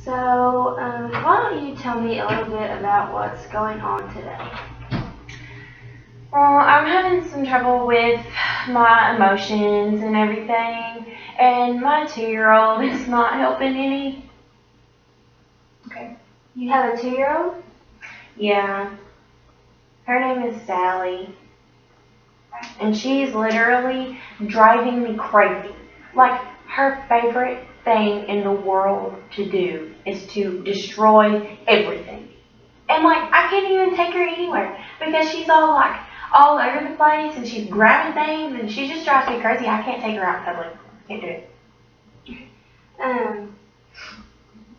Why don't you tell me a little bit about what's going on today? Well, I'm having some trouble with my emotions and everything, and my 2-year-old is not helping any. Okay. You have a 2-year-old? Yeah. Her name is Sally, and she's literally driving me crazy. Like, her favorite thing in the world to do is to destroy everything. And like, I can't even take her anywhere because she's all over the place and she's grabbing things and she just drives me crazy. I can't take her out in public. Can't do it.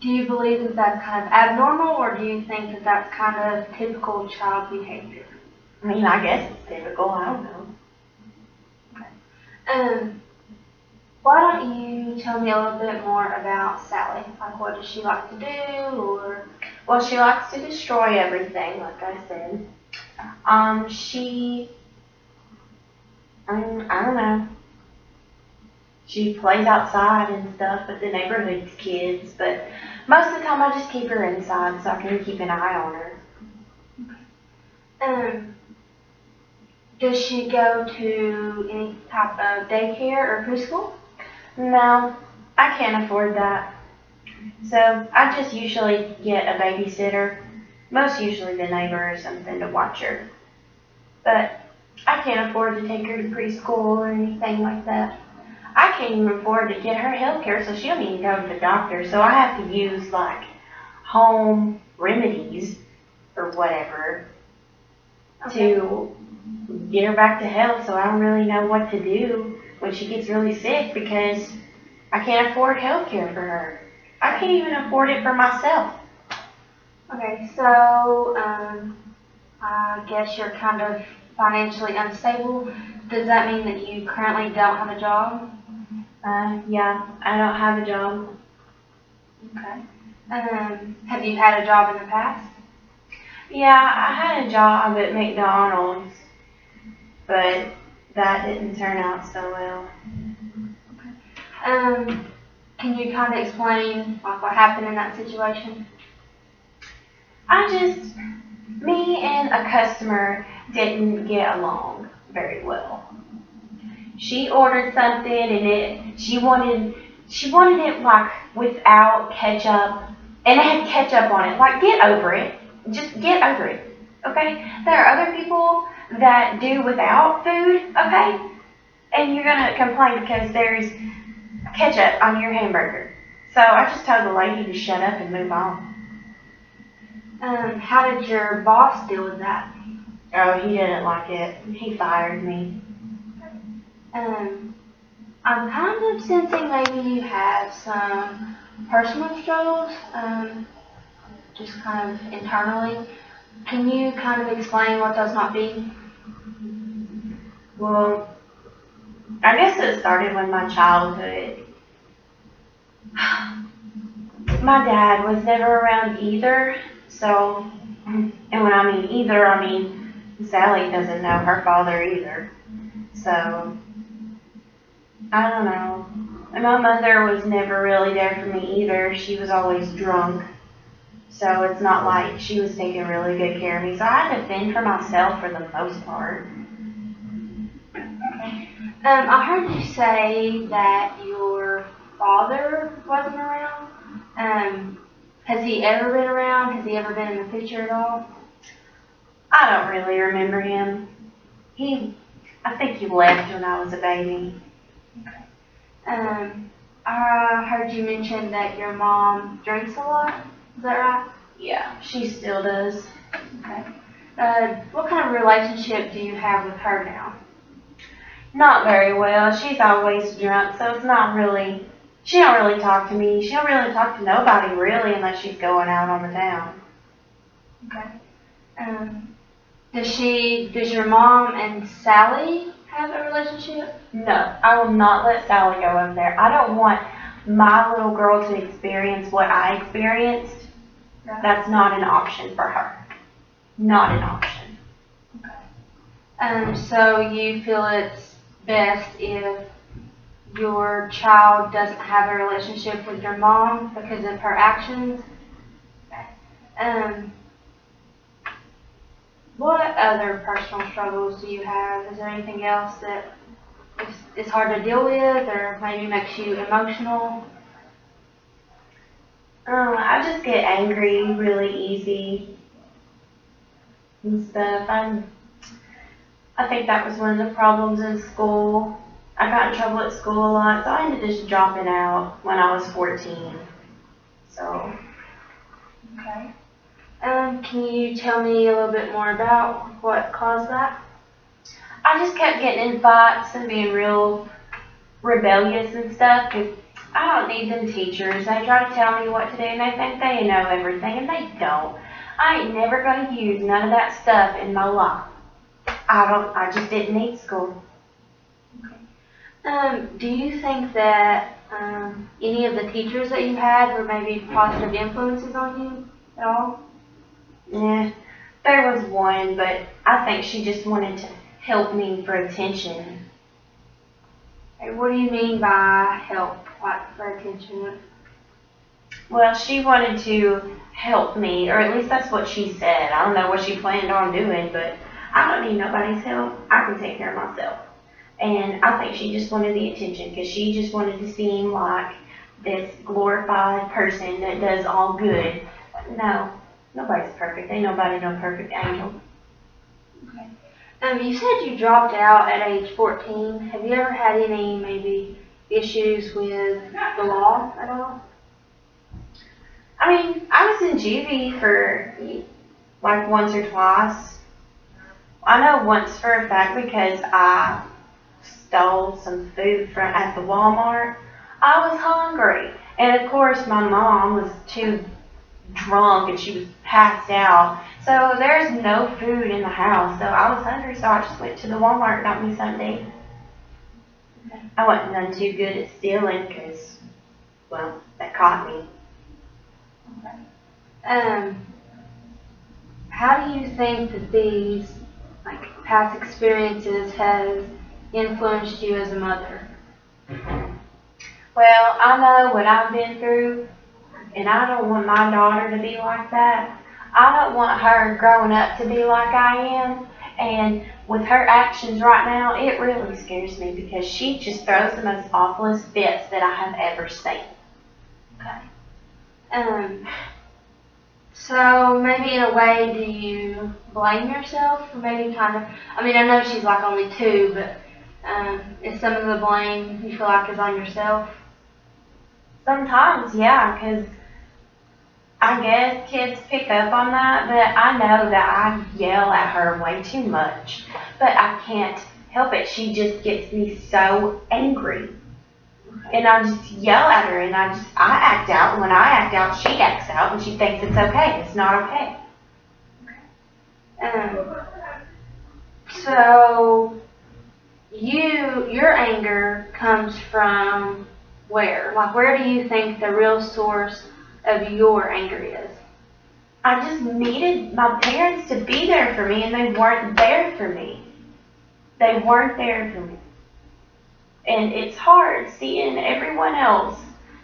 Do you believe that that's kind of abnormal, or do you think that that's kind of typical child behavior? I mean, I guess it's typical. I don't know. Why don't you tell me a little bit more about Sally? Like, what does she like to do, or? Well, she likes to destroy everything, like I said. I don't know. She plays outside and stuff with the neighborhood kids, but most of the time I just keep her inside so I can keep an eye on her. Does she go to any type of daycare or preschool? No, I can't afford that. So I just usually get a babysitter, most usually the neighbor or something, to watch her. But I can't afford to take her to preschool or anything like that. I can't even afford to get her health care, so she don't even go to the doctor. So I have to use like home remedies or whatever to get her back to health. So I don't really know what to do when she gets really sick because I can't afford health care for her. I can't even afford it for myself. Okay, so I guess you're kind of financially unstable. Does that mean that you currently don't have a job? Yeah, I don't have a job. Okay. Have you had a job in the past? Yeah, I had a job at McDonald's, but that didn't turn out so well. Okay. Can you kind of explain like what happened in that situation? Me and a customer didn't get along very well. She ordered something and she wanted it like without ketchup, and it had ketchup on it. Like, get over it. Just get over it. Okay? There are other people that do without food, okay? And you're gonna complain because there's ketchup on your hamburger. So I just told the lady to shut up and move on. How did your boss deal with that? Oh, he didn't like it. He fired me. I'm kind of sensing maybe you have some personal struggles, just kind of internally. Can you kind of explain what those might be? Well, I guess it started with my childhood. My dad was never around either, so, and when I mean either, I mean Sally doesn't know her father either. So, I don't know. And my mother was never really there for me either. She was always drunk. So it's not like she was taking really good care of me. So I had to fend for myself for the most part. I heard you say that your father wasn't around. Has he ever been around? Has he ever been in the picture at all? I don't really remember him. I think he left when I was a baby. I heard you mention that your mom drinks a lot. Is that right? Yeah, she still does. Okay. What kind of relationship do you have with her now? Not very well. She's always drunk, so it's not really, she don't really talk to me. She don't really talk to nobody really unless she's going out on the town. Okay. Does your mom and Sally have a relationship? No, I will not let Sally go over there. I don't want my little girl to experience what I experienced. That's not an option for her. Not an option. Okay. So you feel it's best if your child doesn't have a relationship with your mom because of her actions. Um, what other personal struggles do you have? Is there anything else that is hard to deal with or maybe makes you emotional? I just get angry really easy and stuff. I think that was one of the problems in school. I got in trouble at school a lot, so I ended up just dropping out when I was 14. So, Okay. Can you tell me a little bit more about what caused that? I just kept getting in fights and being real rebellious and stuff, 'cause I don't need them teachers. They try to tell me what to do and they think they know everything and they don't. I ain't never gonna use none of that stuff in my life. I just didn't need school. Do you think that any of the teachers that you had were maybe positive influences on you at all? Yeah, there was one, but I think she just wanted to help me for attention. Like, what do you mean by help, like for attention? Well, she wanted to help me, or at least that's what she said. I don't know what she planned on doing, but I don't need nobody's help. I can take care of myself. And I think she just wanted the attention because she just wanted to seem like this glorified person that does all good. No, nobody's perfect. Ain't nobody no perfect angel. Okay. You said you dropped out at age 14. Have you ever had any maybe issues with the law at all? I mean, I was in juvie for like once or twice. I know once for a fact because I stole some food from at the Walmart. I was hungry, and of course my mom was too drunk and she was passed out. So there's no food in the house. So I was hungry, so I just went to the Walmart and got me something to eat. I wasn't none too good at stealing because, well, they caught me. How do you think that these like past experiences has influenced you as a mother? Well, I know what I've been through, and I don't want my daughter to be like that. I don't want her growing up to be like I am. And with her actions right now, it really scares me because she just throws the most awfulest fits that I have ever seen. Okay. So maybe in a way, do you blame yourself? Or maybe kind of, I mean, I know she's like only 2, but is some of the blame you feel like is on yourself? Sometimes, yeah, because I guess kids pick up on that, but I know that I yell at her way too much. But I can't help it. She just gets me so angry. And I just yell at her, and I act out. And when I act out, she acts out, and she thinks it's okay. It's not okay. So your anger comes from where? Like, where do you think the real source of your anger is? I just needed my parents to be there for me, and they weren't there for me. They weren't there for me. And it's hard seeing everyone else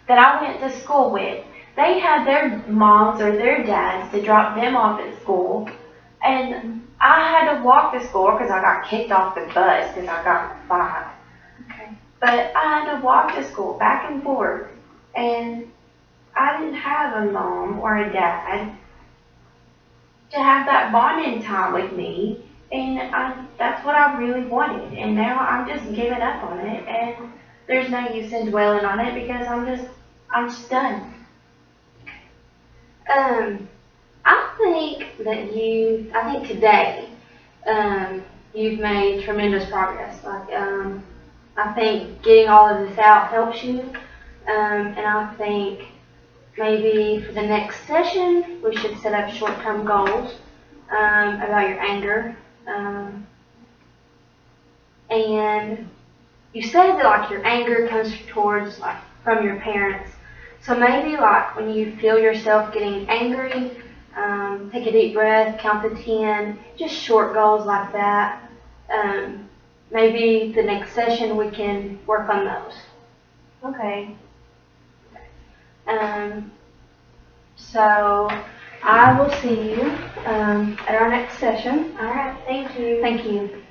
that I went to school with. They had their moms or their dads to drop them off at school. And I had to walk to school because I got kicked off the bus because I got in a fight. Okay. But I had to walk to school back and forth. And I didn't have a mom or a dad to have that bonding time with me. And that's what I really wanted. And now I'm just giving up on it. And there's no use in dwelling on it because I'm just done. I think today, you've made tremendous progress. Like, I think getting all of this out helps you. And I think maybe for the next session, we should set up short-term goals, about your anger. And you said that like your anger comes towards like from your parents. So maybe like when you feel yourself getting angry, take a deep breath, count to 10, just short goals like that. Maybe the next session we can work on those. Okay. So I will see you, at our next session. All right. Thank you. Thank you.